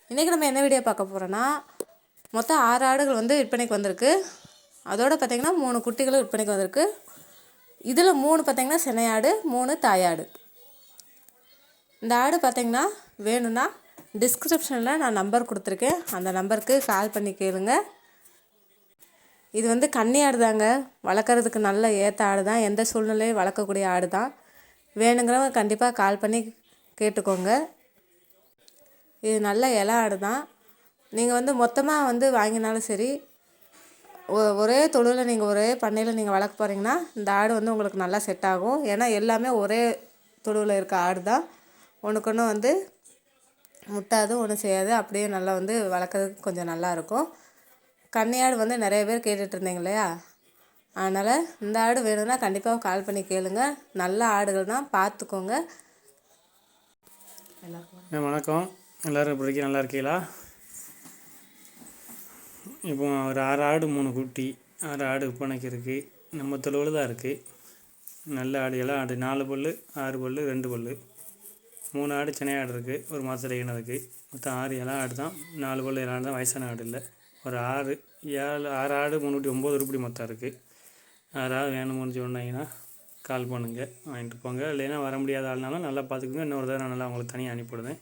இன்றைக்கி நம்ம என்ன வீடியோ பார்க்க போகிறோன்னா, மொத்தம் 6 ஆடுகள் வந்து விற்பனைக்கு வந்திருக்கு. அதோடு பார்த்திங்கன்னா 3 குட்டிகளும் விற்பனைக்கு வந்திருக்கு. இதில் 3 பார்த்திங்கன்னா சினையாடு, 3 தாயாடு. இந்த ஆடு பார்த்திங்கன்னா வேணும்னா டிஸ்கிரிப்ஷனில் நான் நம்பர் கொடுத்துருக்கேன், அந்த நம்பருக்கு கால் பண்ணி கேளுங்க. இது வந்து கன்னி ஆடு தாங்க, வளர்க்குறதுக்கு நல்ல ஏற்ற ஆடு தான், எந்த சூழ்நிலையும் வளர்க்கக்கூடிய ஆடு தான். வேணுங்கிறவங்க கண்டிப்பாக கால் பண்ணி கேட்டுக்கோங்க. இது நல்ல இலை ஆடு தான். நீங்கள் வந்து மொத்தமாக வந்து வாங்கினாலும் சரி, ஒரே தொழுவில் நீங்கள் ஒரே பண்ணையில் நீங்கள் வளர்க்க போகிறீங்கன்னா இந்த ஆடு வந்து உங்களுக்கு நல்லா செட் ஆகும். ஏன்னா எல்லாமே ஒரே தொழுவில் இருக்க ஆடு தான். ஒன்றுக்கு ஒன்று வந்து முட்டாது, ஒன்றும் செய்யாது. அப்படியே நல்லா வந்து வளர்க்குறதுக்கு கொஞ்சம் நல்லாயிருக்கும். கன்னியாடு வந்து நிறைய பேர் கேட்டுட்டு இருந்தீங்க இல்லையா, அதனால் இந்த ஆடு வேணும்னா கண்டிப்பாக கால் பண்ணி கேளுங்க. நல்ல ஆடுகள் தான், பார்த்துக்கோங்க. வணக்கம், எல்லோரும் இப்போதைக்கு நல்லா இருக்கீங்களா? இப்போ ஒரு 6 ஆடு 3 குட்டி, 6 ஆடு விற்பனைக்கு இருக்குது. நம்ம தொழுவில் தான் இருக்குது. நல்ல ஆடு, எல்லாம் ஆடு, 4 பல் 6 பல் 2 பல், 3 ஆடு சின்ன ஆடு இருக்குது. ஒரு மாதத்தில் ஈனதுக்கு மொத்தம் 6 இளம் ஆடு தான். 4 பல் இளம் ஆடு தான், வயசான ஆடு இல்லை. ஒரு 6 ஆடு 3 குட்டி 9 உருப்படி மொத்தம் இருக்குது. 6 ஆடு வேணும்னு சொன்னீங்கன்னா கால் பண்ணுங்கள், வாங்கிட்டு போங்க. இல்லைன்னா வர முடியாத ஆள்னாலும் நல்லா பார்த்துக்குங்க. இன்னொரு தடவை நல்லா உங்களுக்கு தனியாக அனுப்பிவிடுவேன்.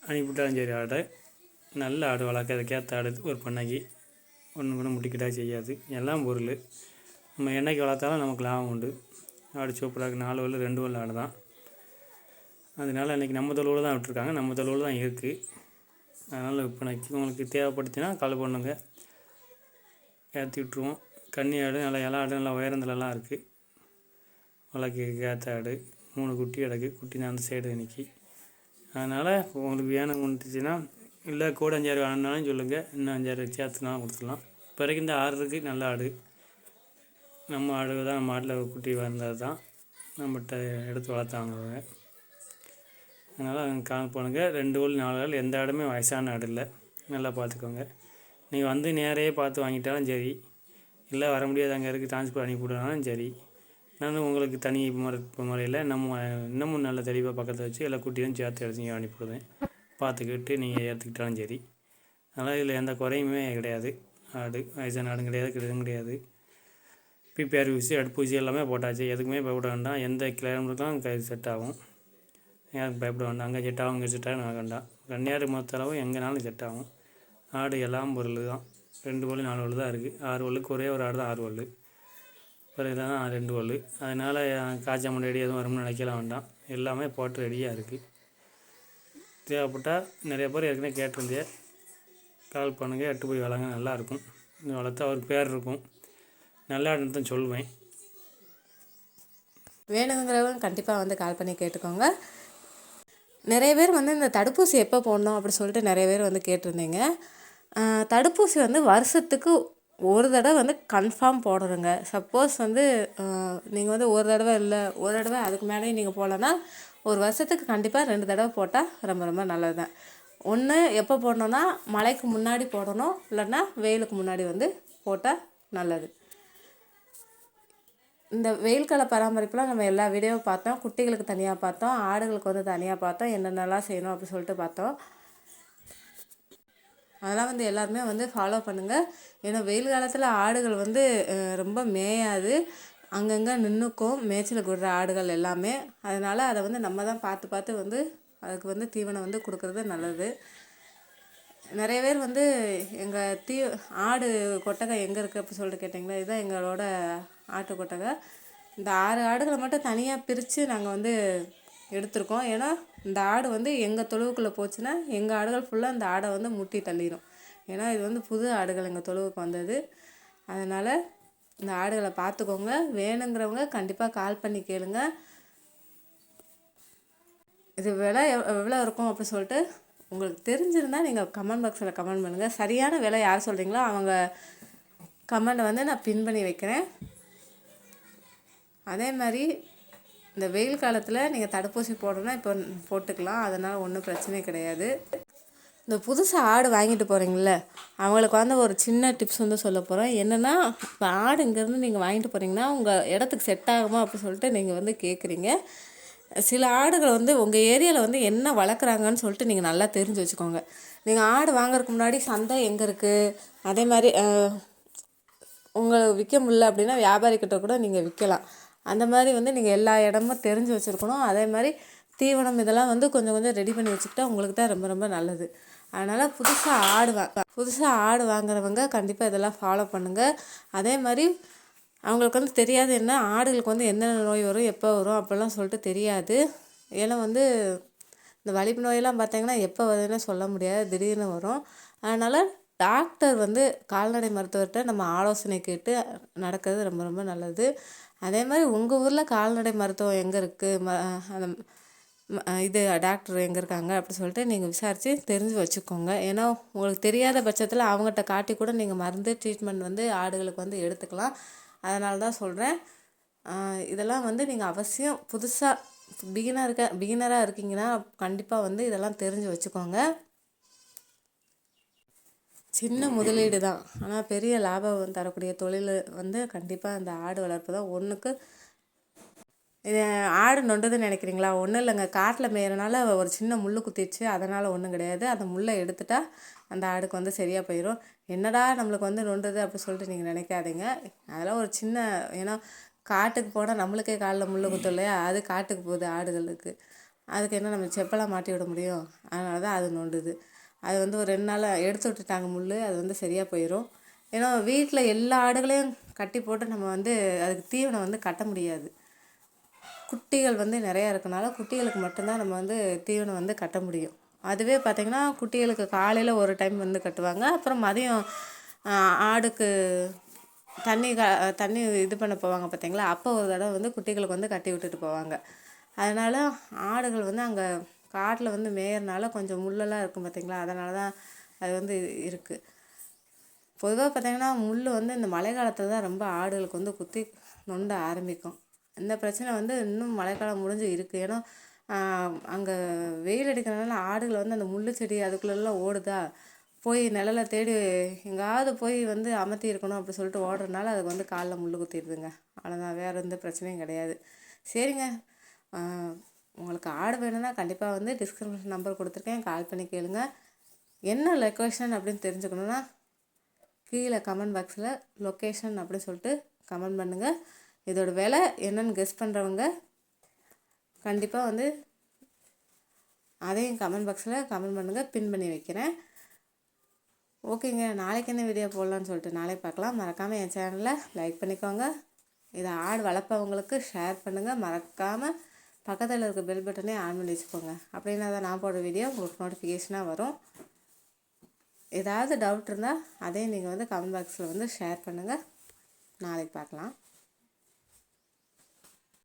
அனுப்பிவிட்டாலும் சரி. ஆடை நல்ல ஆடு, வளர்க்கறதுக்கேற்ற ஆடு. ஒரு பண்ணைக்கு ஒன்று கூட முட்டிக்கிட்டா செய்யாது, எல்லாம் பொருள். நம்ம என்னைக்கு வளர்த்தாலும் நமக்கு லாபம் உண்டு. ஆடு சூப்பராக 4 பல் 2 பல் ஆடு தான். அதனால் இன்றைக்கி நம்ம தொழுவில் தான் விட்டுருக்காங்க, நம்ம தொழுவில் தான் இருக்குது. அதனால் விற்பனைக்கு உங்களுக்கு தேவைப்படுத்தினா கால் பண்ணுங்க, ஏற்றி விட்ருவோம். கன்னி ஆடு நல்லா இலை ஆடு, நல்லா உயரத்துலலாம் இருக்குது. வளர்க்க ஏற்ற ஆடு. 3 குட்டி கிடக்கு. குட்டி நான் அந்த சைடு இன்றைக்கி. அதனால் உங்களுக்கு வேணும்னுச்சுன்னா, இல்லை கூட 5 வேணும்னாலும் சொல்லுங்கள், இன்னும் 5 சேர்த்துனாலும் கொடுத்துடலாம். இப்போ வரைக்கும் இந்த 6 இருக்குது. நல்ல ஆடு, நம்ம ஆடு தான். நம்ம ஆட்டில் குட்டி வந்தது தான், நம்மகிட்ட எடுத்து வளர்த்தாங்க. அதனால் கால் பண்ணுங்கள். 2 பல் 4 ஆள், எந்த ஆடுமே வயசான ஆடு இல்லை. நல்லா பார்த்துக்கோங்க. நீங்கள் வந்து நேரையே பார்த்து வாங்கிட்டாலும் சரி, இல்லை வர முடியாது அங்கே இருக்குது டிரான்ஸ்போர்ட் அனுப்பிவிடனாலும் சரி, நான் உங்களுக்கு தனி முறையில் இன்னமும் நல்ல தெளிவாக பக்கத்தில் வச்சு எல்லா குட்டியும் சேர்த்து எடுத்து அனுப்பிவிடுவேன். பார்த்துக்கிட்டு நீங்கள் ஏற்றுக்கிட்டாலும் சரி. அதனால் இதில் எந்த குறையுமே கிடையாது. ஆடு வயசான ஆடும் கிடையாது, கிடையாது கிடையாது. பிபிஆர் ஊசி, அடுப்பு ஊசி எல்லாமே போட்டாச்சு. எதுக்குமே பயப்பட வேண்டாம். எந்த கிளைமேட்டுக்கும் செட் ஆகும். யாருக்கு பயப்பட வேண்டாம். அங்கே செட் ஆகும், இங்கே செட் ஆகும் நான் வேண்டாம். கன்னியாடு மொத்தளவு எங்கேனாலும் செட் ஆகும். ஆடு எல்லாம் பொருள் தான். 2 பல் 4 பல் தான் இருக்குது. 6 பல்லுக்கு ஒரே ஒரு ஆடு தான் 6 பல். பிறகு தான் 2 பல். அதனால் காய்ச்சா முன்னாடி எதுவும் வரும்னு நினைக்கலாம் வேண்டாம். எல்லாமே போட்டு ரெடியாக இருக்குது. தேவைப்பட்டால் நிறைய பேர் ஏற்கனவே கேட்டிருந்தே, கால் பண்ணுங்கள், எட்டு போய் வளங்க. நல்லாயிருக்கும். வளர்த்தா ஒரு பேர் இருக்கும். நல்லா தான் சொல்லுவேன். வேணுங்கிறவங்க கண்டிப்பாக வந்து கால் பண்ணி கேட்டுக்கோங்க. நிறைய பேர் வந்து இந்த தடுப்பூசி எப்போ போடணும் அப்படி சொல்லிட்டு நிறைய பேர் வந்து கேட்டிருந்தீங்க. தடுப்பூசி வந்து வருஷத்துக்கு ஒரு தடவை வந்து கன்ஃபார்ம் போடணுங்க. சப்போஸ் வந்து நீங்கள் வந்து ஒரு தடவை இல்லை, ஒரு தடவை அதுக்கு மேலேயும் நீங்கள் போடலன்னா, ஒரு வருஷத்துக்கு கண்டிப்பாக 2 தடவை போட்டால் ரொம்ப ரொம்ப நல்லது தான். ஒன்று எப்போ போடணுன்னா, மழைக்கு முன்னாடி போடணும், இல்லைன்னா வெயிலுக்கு முன்னாடி வந்து போட்டால் நல்லது. இந்த வெயில் கால பராமரிப்புலாம் நம்ம எல்லா வீடியோவும் பார்த்தோம். குட்டிகளுக்கு தனியாக பார்த்தோம், ஆடுகளுக்கு வந்து தனியாக பார்த்தோம், என்னென்னலாம் செய்யணும் அப்படின்னு சொல்லிட்டு பார்த்தோம். அதெல்லாம் வந்து எல்லாருமே வந்து ஃபாலோ பண்ணுங்கள். ஏன்னா வெயில் காலத்தில் ஆடுகள் வந்து ரொம்ப மேயாது, அங்கங்கே நின்றுக்கும் மேய்ச்சலுக்கு விடுற ஆடுகள் எல்லாமே. அதனால் அதை வந்து நம்ம தான் பார்த்து பார்த்து வந்து அதுக்கு வந்து தீவனம் வந்து கொடுக்குறது நல்லது. நிறைய பேர் வந்து எங்கள் ஆடு கொட்டகை எங்கே இருக்குது அப்படி சொல்லிட்டு கேட்டிங்களா, இதுதான் எங்களோட ஆட்டு கொட்டகை. இந்த 6 ஆடுகளை மட்டும் தனியாக பிரித்து நாங்கள் வந்து எடுத்திருக்கோம். ஏன்னா இந்த ஆடு வந்து எங்கள் தொழுவுக்குள்ளே போச்சுன்னா எங்கள் ஆடுகள் ஃபுல்லாக இந்த ஆடை வந்து முட்டி தள்ளிடும். ஏன்னா இது வந்து புது ஆடுகள் எங்கள் தொழுவுக்கு வந்தது. அதனால் இந்த ஆடுகளை பார்த்துக்கோங்க. வேணுங்கிறவங்க கண்டிப்பாக கால் பண்ணி கேளுங்க. இது விலை எவ்வளோ இருக்கும் அப்படி சொல்லிட்டு உங்களுக்கு தெரிஞ்சிருந்தால் நீங்கள் கமெண்ட் பாக்ஸில் கமெண்ட் பண்ணுங்கள். சரியான விலை யார் சொல்கிறீங்களோ அவங்க கமெண்ட்டை வந்து நான் பின் பண்ணி வைக்கிறேன். அதே மாதிரி இந்த வெயில் காலத்தில் நீங்கள் தடுப்பூசி போடணுன்னா இப்போ போட்டுக்கலாம், அதனால் ஒன்றும் பிரச்சனை கிடையாது. இந்த புதுசாக ஆடு வாங்கிட்டு போகிறீங்கள, அவங்களுக்கு வந்து ஒரு சின்ன டிப்ஸ் வந்து சொல்ல போகிறேன். என்னென்னா, இப்போ ஆடு இங்கேருந்து நீங்கள் வாங்கிட்டு போகிறீங்கன்னா உங்கள் இடத்துக்கு செட் ஆகுமா அப்படி சொல்லிட்டு நீங்கள் வந்து கேட்குறீங்க. சில ஆடுகள் வந்து உங்கள் ஏரியாவில் வந்து என்ன வளர்க்குறாங்கன்னு சொல்லிட்டு நீங்கள் நல்லா தெரிஞ்சு வச்சுக்கோங்க. நீங்கள் ஆடு வாங்குறதுக்கு முன்னாடி சந்தை எங்கே இருக்குது, அதே மாதிரி உங்களுக்கு விற்க முடியல அப்படின்னா வியாபாரிக்கிட்ட கூட நீங்கள் விற்கலாம். அந்த மாதிரி வந்து நீங்கள் எல்லா இடமும் தெரிஞ்சு வச்சுருக்கணும். அதே மாதிரி தீவனம் இதெல்லாம் வந்து கொஞ்சம் கொஞ்சம் ரெடி பண்ணி வச்சுக்கிட்டா உங்களுக்கு தான் ரொம்ப ரொம்ப நல்லது. அதனால் புதுசாக ஆடு வாங்குறவங்க கண்டிப்பாக இதெல்லாம் ஃபாலோ பண்ணுங்கள். அதே மாதிரி அவங்களுக்கு வந்து தெரியாது, என்ன ஆடுகளுக்கு வந்து என்னென்ன நோய் வரும், எப்போ வரும் அப்படிலாம் சொல்லிட்டு தெரியாது. ஏன்னா வந்து இந்த வலிப்பு நோயெல்லாம் பார்த்தீங்கன்னா எப்போ வருதுன்னு சொல்ல முடியாது, திடீர்னு வரும். அதனால் டாக்டர் வந்து கால்நடை மருத்துவர்கிட்ட நம்ம ஆலோசனை கேட்டு நடக்கிறது ரொம்ப ரொம்ப நல்லது. அதே மாதிரி உங்கள் ஊரில் கால்நடை மருத்துவம் எங்கே இருக்குது, அந்த இது டாக்டர் எங்கே இருக்காங்க அப்படி சொல்லிட்டு நீங்கள் விசாரித்து தெரிஞ்சு வச்சுக்கோங்க. ஏன்னா உங்களுக்கு தெரியாத பட்சத்தில் அவங்ககிட்ட காட்டி கூட நீங்கள் மருந்து ட்ரீட்மெண்ட் வந்து ஆடுகளுக்கு வந்து எடுத்துக்கலாம். அதனால தான் சொல்கிறேன். இதெல்லாம் வந்து நீங்கள் அவசியம் புதுசாக பிகினராக இருக்கீங்கன்னா கண்டிப்பாக வந்து இதெல்லாம் தெரிஞ்சு வச்சுக்கோங்க. சின்ன முதலீடு தான், ஆனால் பெரிய லாபம் தரக்கூடிய தொழில் வந்து கண்டிப்பாக இந்த ஆடு வளர்ப்பு தான். ஒன்றுக்கு இது ஆடு நொண்டுதுன்னு நினைக்கிறீங்களா? ஒன்றும் இல்லைங்க. காட்டில் மேயறனால ஒரு சின்ன முள் குத்திடுச்சு, அதனால் ஒன்றும் கிடையாது. அந்த முள்ளை எடுத்துட்டா அந்த ஆடுக்கு வந்து சரியாக போயிடும். என்னடா நம்மளுக்கு வந்து நொண்டுது அப்படி சொல்லிட்டு நீங்கள் நினைக்காதீங்க. அதெல்லாம் ஒரு சின்ன, ஏன்னா காட்டுக்கு போனால் நம்மளுக்கே காலில் முள் குத்தும் இல்லையா, அது காட்டுக்கு போகுது ஆடுகளுக்கு. அதுக்கு என்ன நம்ம செப்பலாக மாட்டி விட முடியும்? அதனால தான் அது நொண்டுது. அது வந்து ஒரு 2 நாள் எடுத்து விட்டுட்டாங்க முள், அது வந்து சரியாக போயிடும். ஏன்னா வீட்டில் எல்லா ஆடுகளையும் கட்டி போட்டு நம்ம வந்து அதுக்கு தீவனம் வந்து கட்ட முடியாது. குட்டிகள் வந்து நிறையா இருக்கனால குட்டிகளுக்கு மட்டும்தான் நம்ம வந்து தீவனம் வந்து கட்ட முடியும். அதுவே பார்த்திங்கன்னா குட்டிகளுக்கு காலையில் ஒரு டைம் வந்து கட்டுவாங்க, அப்புறம் மதியம் ஆடுக்கு தண்ணி இது பண்ண போவாங்க பார்த்திங்களா, அப்போ ஒரு தடவை வந்து குட்டிகளுக்கு வந்து கட்டி விட்டுட்டு போவாங்க. அதனால் ஆடுகள் வந்து அங்கே காட்டில் வந்து மேயறனால கொஞ்சம் முள்ளெல்லாம் இருக்கும் பார்த்திங்களா, அதனால தான் அது வந்து இருக்குது. பொதுவாக பார்த்திங்கன்னா முள் வந்து இந்த மழை காலத்தில் தான் ரொம்ப ஆடுகளுக்கு வந்து குத்தி நொண்ட ஆரம்பிக்கும். இந்த பிரச்சனை வந்து இன்னும் மழைக்காலம் முடிஞ்சு இருக்குது. ஏன்னா அங்கே வெயில் அடிக்கிறதுனால ஆடுகள் வந்து அந்த முள் செடி அதுக்குள்ளெல்லாம் ஓடுதா, போய் நிழலை தேடி எங்காவது போய் வந்து அமர்த்தி இருக்கணும் அப்படி சொல்லிட்டு ஓடுறதுனால அதுக்கு வந்து காலில் முள் குத்திடுதுங்க. அவ்வளோதான், வேறு எந்த பிரச்சனையும் கிடையாது. சரிங்க, உங்களுக்கு ஆடு வேணும்னா கண்டிப்பாக வந்து டிஸ்கிரிப்ஷன் நம்பர் கொடுத்துருக்கேன், கால் பண்ணி கேளுங்க. என்ன லொக்கேஷன் அப்படின்னு தெரிஞ்சுக்கணுன்னா கீழே கமெண்ட் பாக்ஸில் லொக்கேஷன் அப்படின்னு சொல்லிட்டு கமெண்ட் பண்ணுங்கள். இதோட விலை என்னன்னு கெஸ் பண்ணுறவங்க கண்டிப்பாக வந்து அதையும் கமெண்ட் பாக்ஸில் கமெண்ட் பண்ணுங்கள், பின் பண்ணி வைக்கிறேன். ஓகேங்க, நாளைக்கு என்ன வீடியோ போடலான்னு சொல்லிட்டு நாளைக்கு பார்க்கலாம். மறக்காமல் என் சேனலை லைக் பண்ணிக்கோங்க. இதை ஆடு வளர்ப்பவங்களுக்கு ஷேர் பண்ணுங்கள். மறக்காமல் பக்கத்தில் இருக்க பெல் பட்டனே ஆன் பண்ணி வச்சுக்கோங்க. அப்படின்னா தான் நான் போடுற வீடியோ உங்களுக்கு நோட்டிஃபிகேஷனாக வரும். ஏதாவது டவுட் இருந்தால் அதையும் நீங்கள் வந்து கமெண்ட் பாக்ஸில் வந்து ஷேர் பண்ணுங்கள். நாளைக்கு பார்க்கலாம்.